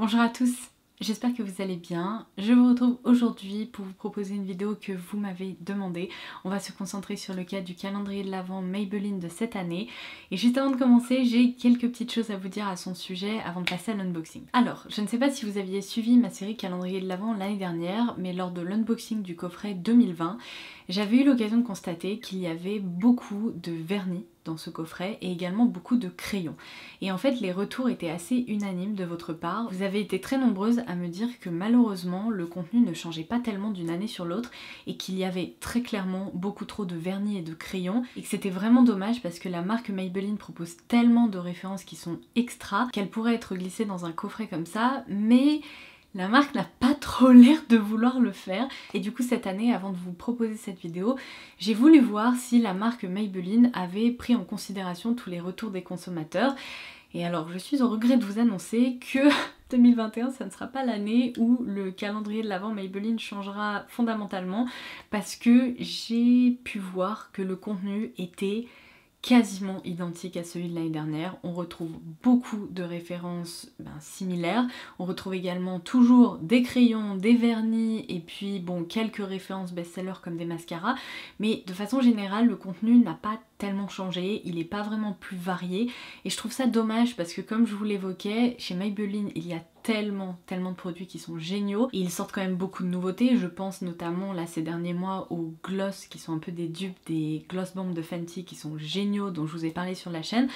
Bonjour à tous, j'espère que vous allez bien. Je vous retrouve aujourd'hui pour vous proposer une vidéo que vous m'avez demandé. On va se concentrer sur le cas du calendrier de l'Avent Maybelline de cette année. Et juste avant de commencer, j'ai quelques petites choses à vous dire à son sujet avant de passer à l'unboxing. Alors, je ne sais pas si vous aviez suivi ma série calendrier de l'Avent l'année dernière, mais lors de l'unboxing du coffret 2020, j'avais eu l'occasion de constater qu'il y avait beaucoup de vernis dans ce coffret et également beaucoup de crayons. Et en fait les retours étaient assez unanimes de votre part. Vous avez été très nombreuses à me dire que malheureusement le contenu ne changeait pas tellement d'une année sur l'autre et qu'il y avait très clairement beaucoup trop de vernis et de crayons et que c'était vraiment dommage parce que la marque Maybelline propose tellement de références qui sont extra qu'elles pourraient être glissées dans un coffret comme ça, mais la marque n'a pas trop l'air de vouloir le faire et du coup cette année, avant de vous proposer cette vidéo, j'ai voulu voir si la marque Maybelline avait pris en considération tous les retours des consommateurs. Et alors je suis au regret de vous annoncer que 2021 ça ne sera pas l'année où le calendrier de l'Avent Maybelline changera fondamentalement parce que j'ai pu voir que le contenu était quasiment identique à celui de l'année dernière. On retrouve beaucoup de références similaires. On retrouve également toujours des crayons, des vernis et puis bon quelques références best-sellers comme des mascaras. Mais de façon générale le contenu n'a pas tellement changé, il n'est pas vraiment plus varié et je trouve ça dommage parce que comme je vous l'évoquais, chez Maybelline il y a tellement de produits qui sont géniaux et ils sortent quand même beaucoup de nouveautés. Je pense notamment là ces derniers mois aux gloss qui sont un peu des dupes des gloss bombs de Fenty qui sont géniaux dont je vous ai parlé sur la chaîne.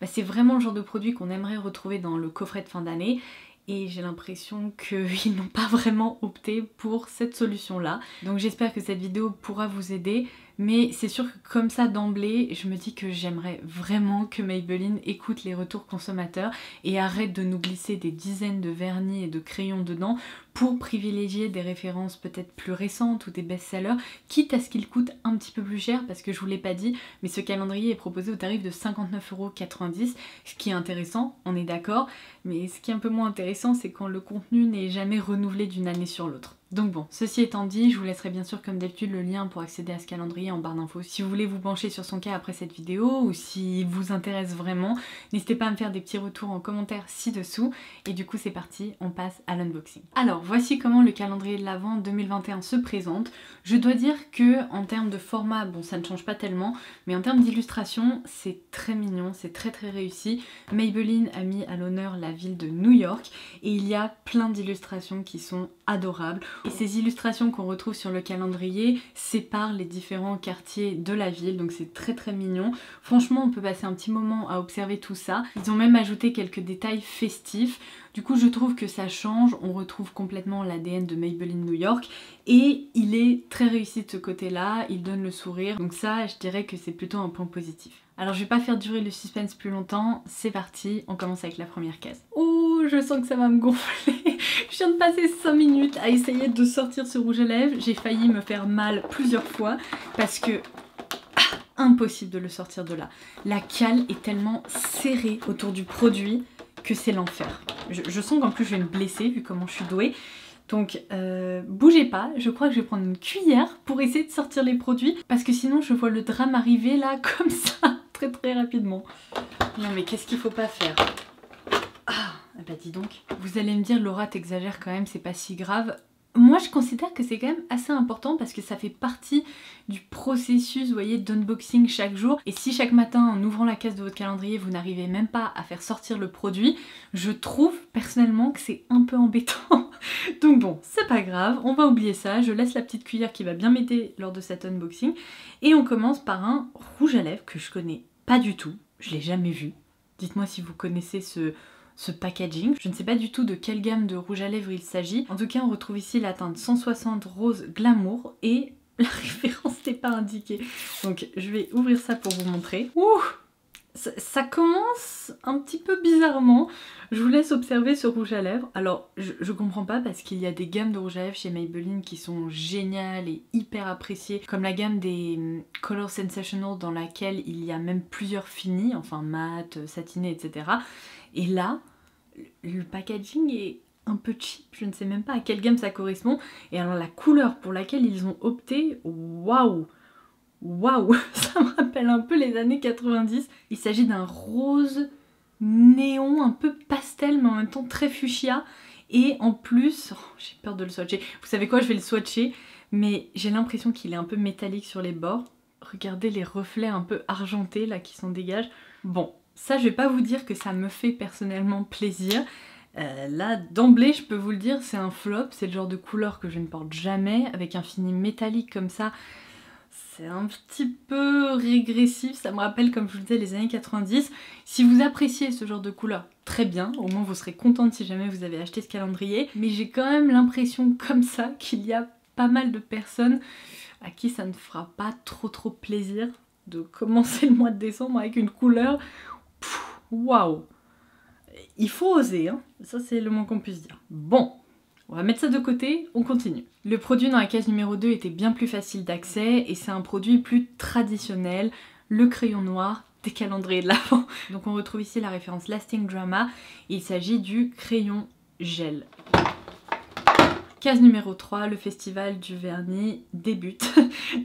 C'est vraiment le genre de produit qu'on aimerait retrouver dans le coffret de fin d'année. Et j'ai l'impression qu'ils n'ont pas vraiment opté pour cette solution-là. Donc j'espère que cette vidéo pourra vous aider. Mais c'est sûr que comme ça d'emblée, je me dis que j'aimerais vraiment que Maybelline écoute les retours consommateurs et arrête de nous glisser des dizaines de vernis et de crayons dedans pour privilégier des références peut-être plus récentes ou des best-sellers, quitte à ce qu'ils coûtent un petit peu plus cher parce que je vous l'ai pas dit, mais ce calendrier est proposé au tarif de 59,90 €, ce qui est intéressant, on est d'accord, mais ce qui est un peu moins intéressant c'est quand le contenu n'est jamais renouvelé d'une année sur l'autre. Donc bon, ceci étant dit, je vous laisserai bien sûr comme d'habitude le lien pour accéder à ce calendrier en barre d'infos si vous voulez vous pencher sur son cas après cette vidéo ou s'il vous intéresse vraiment. N'hésitez pas à me faire des petits retours en commentaire ci-dessous. Et du coup c'est parti, on passe à l'unboxing. Alors voici comment le calendrier de l'Avent 2021 se présente. Je dois dire que en termes de format, bon ça ne change pas tellement, mais en termes d'illustration c'est très mignon, c'est très réussi. Maybelline a mis à l'honneur la ville de New York et il y a plein d'illustrations qui sont adorables. Et ces illustrations qu'on retrouve sur le calendrier séparent les différents quartiers de la ville, donc c'est très mignon. Franchement on peut passer un petit moment à observer tout ça. Ils ont même ajouté quelques détails festifs. Du coup je trouve que ça change, on retrouve complètement l'ADN de Maybelline New York et il est très réussi de ce côté-là, il donne le sourire, donc ça je dirais que c'est plutôt un point positif. Alors je vais pas faire durer le suspense plus longtemps, c'est parti, on commence avec la première case. Oh, je sens que ça va me gonfler. Je viens de passer 5 minutes à essayer de sortir ce rouge à lèvres, j'ai failli me faire mal plusieurs fois parce que impossible de le sortir de là. La cale est tellement serrée autour du produit que c'est l'enfer. Je sens qu'en plus je vais me blesser vu comment je suis douée. Donc bougez pas, je crois que je vais prendre une cuillère pour essayer de sortir les produits parce que sinon je vois le drame arriver là comme ça très rapidement. Non mais qu'est-ce qu'il faut pas faire? Ah bah dis donc. Vous allez me dire Laura t'exagères quand même, c'est pas si grave. Moi je considère que c'est quand même assez important parce que ça fait partie du processus, vous voyez, d'unboxing chaque jour. Et si chaque matin en ouvrant la case de votre calendrier vous n'arrivez même pas à faire sortir le produit, je trouve personnellement que c'est un peu embêtant. Donc bon, c'est pas grave, on va oublier ça, je laisse la petite cuillère qui va bien m'aider lors de cet unboxing. Et on commence par un rouge à lèvres que je connais pas du tout, je l'ai jamais vu. Dites-moi si vous connaissez ce packaging. Je ne sais pas du tout de quelle gamme de rouge à lèvres il s'agit. En tout cas, on retrouve ici la teinte 160 Rose Glamour et la référence n'est pas indiquée. Donc je vais ouvrir ça pour vous montrer. Ouh, ça commence un petit peu bizarrement. Je vous laisse observer ce rouge à lèvres. Alors je comprends pas parce qu'il y a des gammes de rouge à lèvres chez Maybelline qui sont géniales et hyper appréciées, comme la gamme des Color Sensational dans laquelle il y a même plusieurs finis, enfin mat, satiné, etc. Et là, le packaging est un peu cheap, je ne sais même pas à quelle gamme ça correspond. Et alors la couleur pour laquelle ils ont opté, waouh! Waouh, ça me rappelle un peu les années 90. Il s'agit d'un rose néon un peu pastel mais en même temps très fuchsia Et en plus, oh, j'ai peur de le swatcher. Vous savez quoi, je vais le swatcher, mais j'ai l'impression qu'il est un peu métallique sur les bords. Regardez les reflets un peu argentés là qui s'en dégagent. Bon, ça je vais pas vous dire que ça me fait personnellement plaisir. Là, d'emblée, je peux vous le dire, c'est un flop. C'est le genre de couleur que je ne porte jamais. Avec un fini métallique comme ça, c'est un petit peu régressif. Ça me rappelle, comme je vous le disais, les années 90. Si vous appréciez ce genre de couleur, très bien. Au moins, vous serez contente si jamais vous avez acheté ce calendrier. Mais j'ai quand même l'impression comme ça qu'il y a pas mal de personnes à qui ça ne fera pas trop plaisir de commencer le mois de décembre avec une couleur. Waouh! Il faut oser, hein. Ça c'est le moins qu'on puisse dire. Bon, on va mettre ça de côté, on continue. Le produit dans la case numéro 2 était bien plus facile d'accès et c'est un produit plus traditionnel, le crayon noir des calendriers de l'Avent. Donc on retrouve ici la référence Lasting Drama, il s'agit du crayon gel. Case numéro 3, le festival du vernis débute.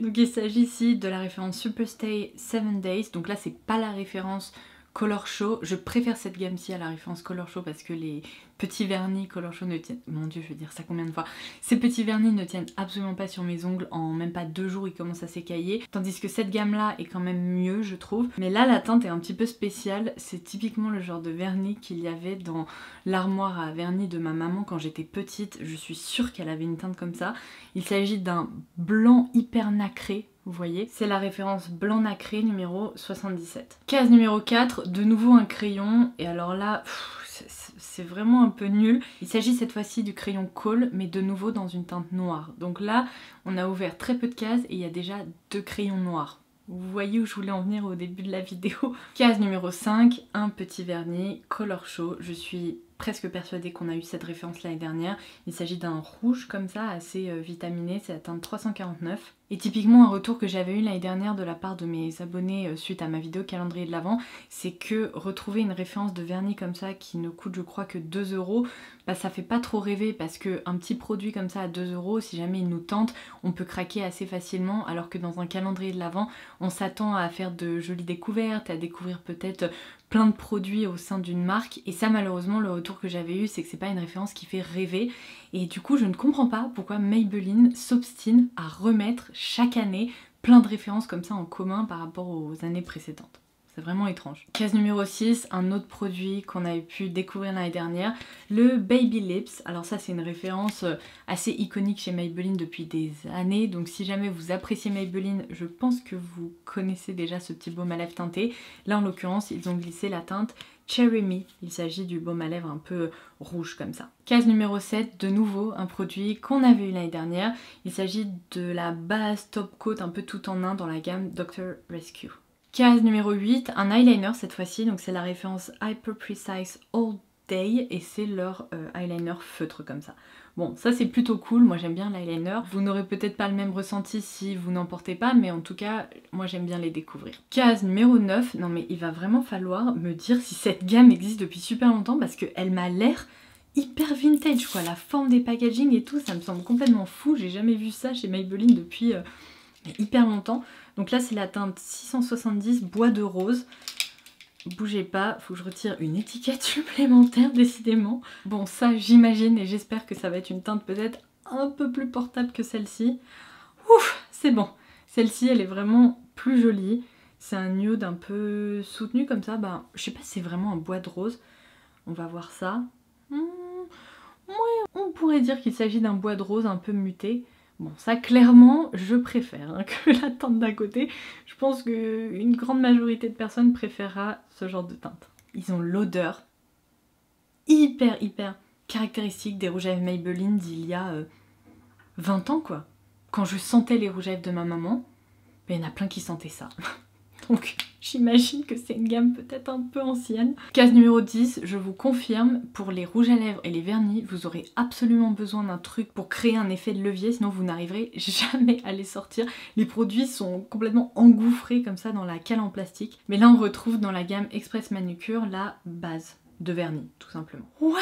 Donc il s'agit ici de la référence Superstay 7 Days. Donc là c'est pas la référence Color Show. Je préfère cette gamme-ci à la référence Color Show parce que les petits vernis Color Show ne tiennent... Mon dieu, je vais dire ça combien de fois. Ces petits vernis ne tiennent absolument pas sur mes ongles. En même pas 2 jours, ils commencent à s'écailler. Tandis que cette gamme-là est quand même mieux, je trouve. Mais là, la teinte est un petit peu spéciale. C'est typiquement le genre de vernis qu'il y avait dans l'armoire à vernis de ma maman quand j'étais petite. Je suis sûre qu'elle avait une teinte comme ça. Il s'agit d'un blanc hyper nacré. Vous voyez, c'est la référence blanc nacré numéro 77. Case numéro 4, de nouveau un crayon. Et alors là, c'est vraiment un peu nul. Il s'agit cette fois-ci du crayon Kohl, mais de nouveau dans une teinte noire. Donc là, on a ouvert très peu de cases et il y a déjà 2 crayons noirs. Vous voyez où je voulais en venir au début de la vidéo. Case numéro 5, un petit vernis Color Show. Je suis presque persuadée qu'on a eu cette référence l'année dernière. Il s'agit d'un rouge comme ça, assez vitaminé, c'est la teinte 349. Et typiquement un retour que j'avais eu l'année dernière de la part de mes abonnés suite à ma vidéo calendrier de l'Avent, c'est que retrouver une référence de vernis comme ça qui ne coûte je crois que 2 €, bah ça fait pas trop rêver parce qu'un petit produit comme ça à 2 €, si jamais il nous tente, on peut craquer assez facilement, alors que dans un calendrier de l'Avent, on s'attend à faire de jolies découvertes, à découvrir peut-être plein de produits au sein d'une marque, et ça malheureusement le retour que j'avais eu c'est que c'est pas une référence qui fait rêver, et du coup je ne comprends pas pourquoi Maybelline s'obstine à remettre chaque année plein de références comme ça en commun par rapport aux années précédentes. C'est vraiment étrange. Case numéro 6, un autre produit qu'on avait pu découvrir l'année dernière, le Baby Lips. Alors ça c'est une référence assez iconique chez Maybelline depuis des années, donc si jamais vous appréciez Maybelline, je pense que vous connaissez déjà ce petit baume à lèvres teinté. Là en l'occurrence ils ont glissé la teinte Cherry Me, il s'agit du baume à lèvres un peu rouge comme ça. Case numéro 7, de nouveau un produit qu'on avait eu l'année dernière, il s'agit de la base top coat un peu tout en un dans la gamme Dr. Rescue. Case numéro 8, un eyeliner cette fois-ci, donc c'est la référence Hyper Precise All Day et c'est leur eyeliner feutre comme ça. Bon, ça c'est plutôt cool, moi j'aime bien l'eyeliner. Vous n'aurez peut-être pas le même ressenti si vous n'en portez pas, mais en tout cas, moi j'aime bien les découvrir. Case numéro 9, non mais il va vraiment falloir me dire si cette gamme existe depuis super longtemps parce qu'elle m'a l'air hyper vintage quoi, la forme des packaging et tout, ça me semble complètement fou, j'ai jamais vu ça chez Maybelline depuis hyper longtemps. Donc là c'est la teinte 670 bois de rose. Bougez pas, faut que je retire une étiquette supplémentaire décidément. Bon ça j'imagine et j'espère que ça va être une teinte peut-être un peu plus portable que celle-ci. Ouf, c'est bon. Celle-ci elle est vraiment plus jolie. C'est un nude un peu soutenu comme ça. Bah, je sais pas si c'est vraiment un bois de rose. On va voir ça. Ouais, on pourrait dire qu'il s'agit d'un bois de rose un peu muté. Bon, ça clairement, je préfère hein, que la teinte d'à côté. Je pense qu'une grande majorité de personnes préférera ce genre de teinte. Ils ont l'odeur hyper caractéristique des rouges à lèvres Maybelline d'il y a 20 ans quoi. Quand je sentais les rouges à lèvres de ma maman, il y en a plein qui sentaient ça. Donc j'imagine que c'est une gamme peut-être un peu ancienne. Case numéro 10, je vous confirme, pour les rouges à lèvres et les vernis, vous aurez absolument besoin d'un truc pour créer un effet de levier, sinon vous n'arriverez jamais à les sortir. Les produits sont complètement engouffrés comme ça dans la cale en plastique. Mais là on retrouve dans la gamme Express Manucure la base de vernis, tout simplement. What?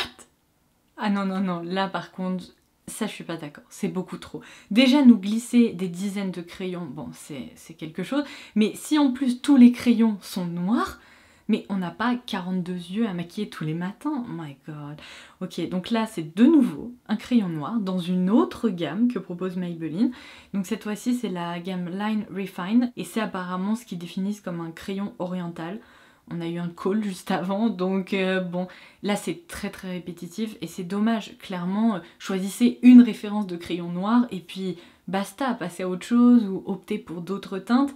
Ah non, là par contre... ça je suis pas d'accord, c'est beaucoup trop. Déjà nous glisser des dizaines de crayons, bon c'est quelque chose, mais si en plus tous les crayons sont noirs, Mais on n'a pas 42 yeux à maquiller tous les matins, oh my god. Ok, donc là c'est de nouveau un crayon noir dans une autre gamme que propose Maybelline. Donc cette fois-ci c'est la gamme Line Refine et c'est apparemment ce qu'ils définissent comme un crayon oriental. On a eu un call juste avant, donc bon, là c'est très répétitif et c'est dommage, clairement, choisissez une référence de crayon noir et puis basta, passez à autre chose ou optez pour d'autres teintes.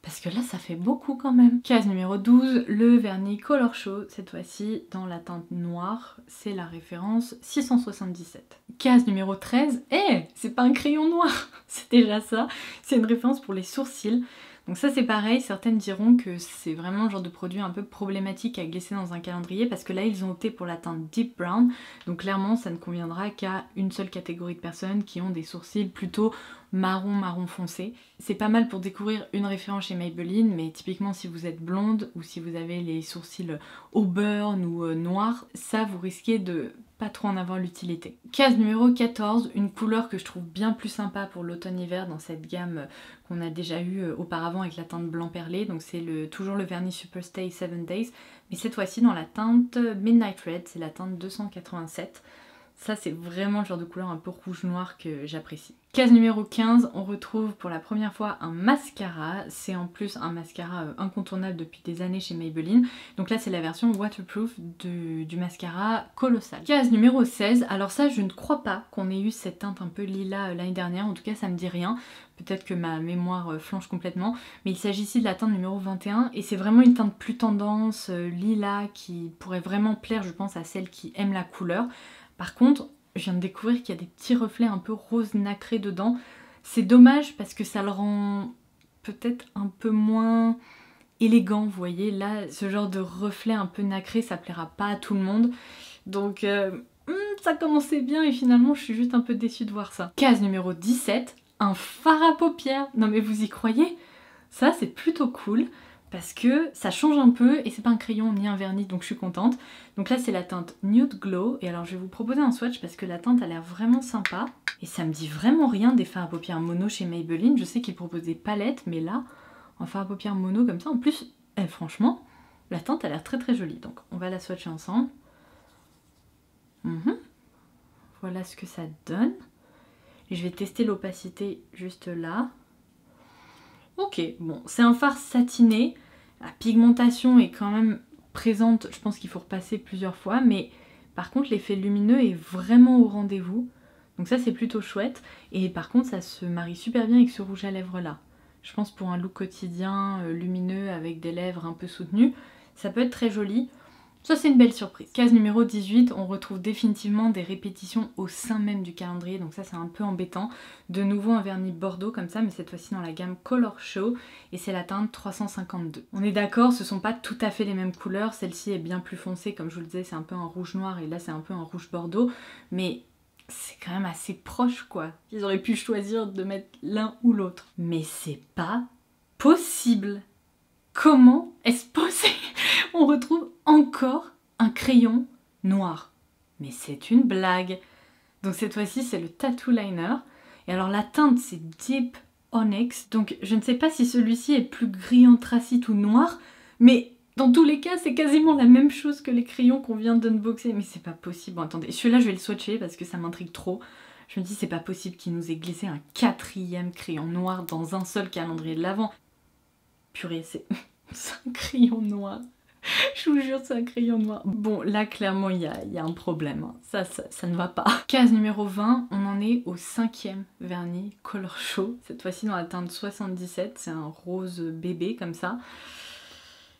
Parce que là, ça fait beaucoup quand même. Case numéro 12, le vernis Color Show, cette fois-ci dans la teinte noire, c'est la référence 677. Case numéro 13, c'est pas un crayon noir, c'est déjà ça, c'est une référence pour les sourcils. Donc ça c'est pareil, certaines diront que c'est vraiment le genre de produit un peu problématique à glisser dans un calendrier parce que là ils ont opté pour la teinte Deep Brown, donc clairement ça ne conviendra qu'à une seule catégorie de personnes qui ont des sourcils plutôt marron foncé. C'est pas mal pour découvrir une référence chez Maybelline, mais typiquement si vous êtes blonde ou si vous avez les sourcils auburn ou noirs, ça vous risquez de pas trop en avoir l'utilité. Case numéro 14, une couleur que je trouve bien plus sympa pour l'automne-hiver dans cette gamme qu'on a déjà eu auparavant avec la teinte blanc perlé, donc c'est toujours le vernis Superstay 7 Days, mais cette fois-ci dans la teinte Midnight Red, c'est la teinte 287. Ça c'est vraiment le genre de couleur un peu rouge-noir que j'apprécie. Case numéro 15, on retrouve pour la première fois un mascara. C'est en plus un mascara incontournable depuis des années chez Maybelline. Donc là c'est la version waterproof du mascara Colossal. Case numéro 16, alors ça je ne crois pas qu'on ait eu cette teinte un peu lilas l'année dernière, en tout cas ça me dit rien. Peut-être que ma mémoire flanche complètement, mais il s'agit ici de la teinte numéro 21 et c'est vraiment une teinte plus tendance, lilas, qui pourrait vraiment plaire je pense à celles qui aiment la couleur. Par contre, je viens de découvrir qu'il y a des petits reflets un peu rose nacré dedans. C'est dommage parce que ça le rend peut-être un peu moins élégant, vous voyez. Là, ce genre de reflet un peu nacré, ça plaira pas à tout le monde. Donc, ça commençait bien et finalement, je suis juste un peu déçue de voir ça. Case numéro 17, un fard à paupières. Non mais vous y croyez? Ça, c'est plutôt cool. Parce que ça change un peu et c'est pas un crayon ni un vernis, donc je suis contente. Donc là c'est la teinte Nude Glow et alors je vais vous proposer un swatch parce que la teinte a l'air vraiment sympa et ça me dit vraiment rien des fards à paupières mono chez Maybelline. Je sais qu'ils proposent des palettes mais là en fard à paupières mono comme ça en plus franchement la teinte a l'air très jolie, donc on va la swatcher ensemble. Voilà ce que ça donne et je vais tester l'opacité juste là. Ok, bon, c'est un fard satiné, la pigmentation est quand même présente, je pense qu'il faut repasser plusieurs fois, mais par contre l'effet lumineux est vraiment au rendez-vous, donc ça c'est plutôt chouette, et par contre ça se marie super bien avec ce rouge à lèvres là. Je pense pour un look quotidien lumineux avec des lèvres un peu soutenues, ça peut être très joli. Ça c'est une belle surprise. Case numéro 18, on retrouve définitivement des répétitions au sein même du calendrier, donc ça c'est un peu embêtant. De nouveau un vernis bordeaux comme ça, mais cette fois-ci dans la gamme Color Show, et c'est la teinte 352. On est d'accord, ce sont pas tout à fait les mêmes couleurs, celle-ci est bien plus foncée, comme je vous le disais, c'est un peu un rouge noir, et là c'est un peu un rouge bordeaux, mais c'est quand même assez proche quoi. Ils auraient pu choisir de mettre l'un ou l'autre. Mais c'est pas possible! Comment est-ce possible? On retrouve encore un crayon noir. Mais c'est une blague. Donc cette fois-ci c'est le Tattoo Liner. Et alors la teinte c'est Deep Onyx. Donc je ne sais pas si celui-ci est plus gris anthracite ou noir. Mais dans tous les cas c'est quasiment la même chose que les crayons qu'on vient d'unboxer. Mais c'est pas possible. Bon, attendez, celui-là je vais le swatcher parce que ça m'intrigue trop. Je me dis c'est pas possible qu'il nous ait glissé un 4e crayon noir dans un seul calendrier de l'Avent. Purée, c'est un crayon noir. Je vous jure, c'est un crayon noir. Bon, là, clairement, il y a un problème. Hein. Ça ne va pas. Case numéro 20, on en est au 5e vernis Color Show. Cette fois-ci dans la teinte 77, c'est un rose bébé comme ça.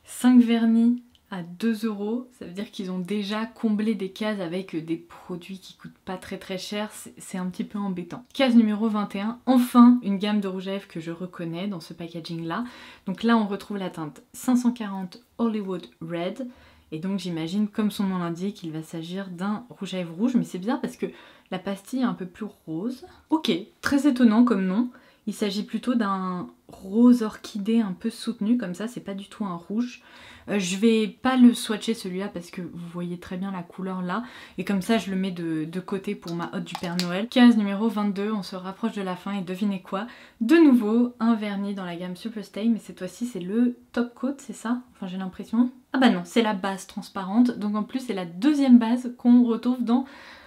5 vernis à 2 €, ça veut dire qu'ils ont déjà comblé des cases avec des produits qui coûtent pas très cher, c'est un petit peu embêtant. Case numéro 21, enfin une gamme de rouge à lèvres que je reconnais dans ce packaging là. Donc là on retrouve la teinte 540 Hollywood Red, et donc j'imagine comme son nom l'indique il va s'agir d'un rouge à lèvres rouge, mais c'est bizarre parce que la pastille est un peu plus rose. Ok, très étonnant comme nom. Il s'agit plutôt d'un rose orchidée un peu soutenu comme ça, c'est pas du tout un rouge. Je vais pas le swatcher celui-là parce que vous voyez très bien la couleur là. Et comme ça je le mets de côté pour ma hotte du Père Noël. Case numéro 22, on se rapproche de la fin et devinez quoi? De nouveau un vernis dans la gamme Superstay, mais cette fois-ci c'est le top coat, c'est ça? Enfin j'ai l'impression. Ah bah non, c'est la base transparente, donc en plus c'est la deuxième base qu'on retrouve dans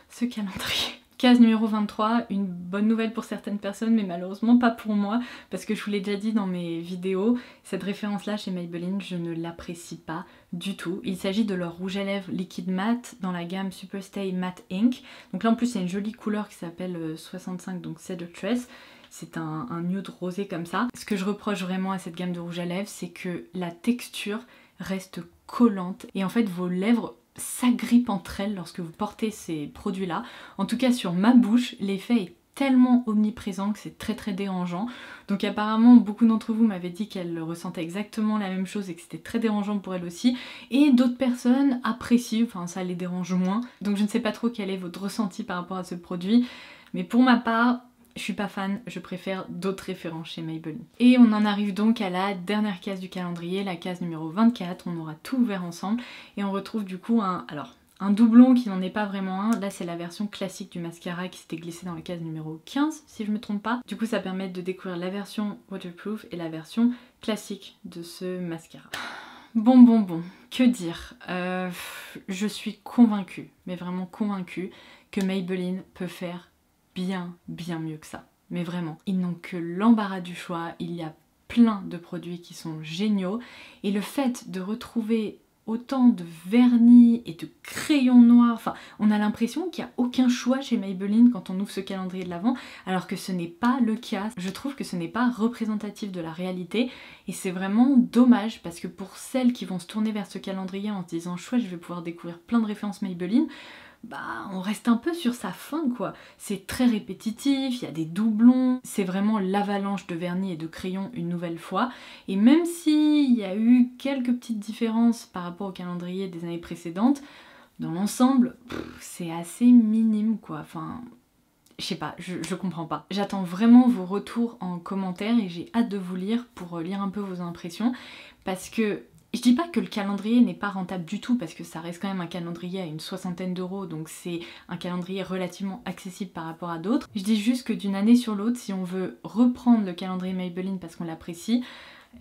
ce calendrier. Case numéro 23, une bonne nouvelle pour certaines personnes mais malheureusement pas pour moi parce que je vous l'ai déjà dit dans mes vidéos, cette référence là chez Maybelline je ne l'apprécie pas du tout. Il s'agit de leur rouge à lèvres liquide mat dans la gamme Superstay Matte Ink. Donc là en plus c'est une jolie couleur qui s'appelle 65, donc Cedar Tress. C'est un nude rosé comme ça. Ce que je reproche vraiment à cette gamme de rouge à lèvres, c'est que la texture reste collante et en fait vos lèvres s'agrippent entre elles lorsque vous portez ces produits là. En tout cas sur ma bouche, l'effet est tellement omniprésent que c'est très dérangeant. Donc apparemment beaucoup d'entre vous m'avaient dit qu'elles ressentaient exactement la même chose et que c'était très dérangeant pour elles aussi. Et d'autres personnes apprécient, enfin ça les dérange moins. Donc je ne sais pas trop quel est votre ressenti par rapport à ce produit. Mais pour ma part, je suis pas fan, je préfère d'autres références chez Maybelline. Et on en arrive donc à la dernière case du calendrier, la case numéro 24, on aura tout ouvert ensemble et on retrouve du coup un doublon qui n'en est pas vraiment un. Là c'est la version classique du mascara qui s'était glissée dans la case numéro 15 si je me trompe pas. Du coup ça permet de découvrir la version waterproof et la version classique de ce mascara. Bon, que dire, je suis convaincue, mais vraiment convaincue que Maybelline peut faire bien mieux que ça. Mais vraiment, ils n'ont que l'embarras du choix, il y a plein de produits qui sont géniaux et le fait de retrouver autant de vernis et de crayons noirs, enfin on a l'impression qu'il n'y a aucun choix chez Maybelline quand on ouvre ce calendrier de l'Avent, alors que ce n'est pas le cas. Je trouve que ce n'est pas représentatif de la réalité et c'est vraiment dommage parce que pour celles qui vont se tourner vers ce calendrier en se disant chouette je vais pouvoir découvrir plein de références Maybelline, bah on reste un peu sur sa faim quoi. C'est très répétitif, il y a des doublons, c'est vraiment l'avalanche de vernis et de crayons une nouvelle fois. Et même s'il y a eu quelques petites différences par rapport au calendrier des années précédentes, dans l'ensemble, c'est assez minime quoi. Enfin, je sais pas, je comprends pas. J'attends vraiment vos retours en commentaire et j'ai hâte de vous lire pour lire un peu vos impressions parce que je dis pas que le calendrier n'est pas rentable du tout parce que ça reste quand même un calendrier à une soixantaine d'euros, donc c'est un calendrier relativement accessible par rapport à d'autres. Je dis juste que d'une année sur l'autre, si on veut reprendre le calendrier Maybelline parce qu'on l'apprécie,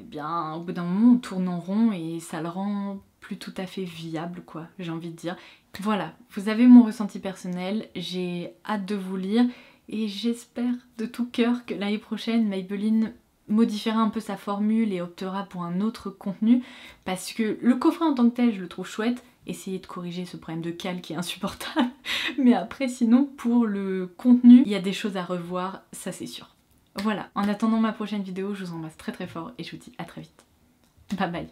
eh bien au bout d'un moment on tourne en rond et ça le rend plus tout à fait viable quoi, j'ai envie de dire. Voilà, vous avez mon ressenti personnel, j'ai hâte de vous lire et j'espère de tout cœur que l'année prochaine Maybelline modifiera un peu sa formule et optera pour un autre contenu parce que le coffret en tant que tel je le trouve chouette, essayez de corriger ce problème de cale qui est insupportable mais après sinon pour le contenu il y a des choses à revoir, ça c'est sûr. Voilà, en attendant ma prochaine vidéo je vous embrasse très fort et je vous dis à très vite. Bye bye.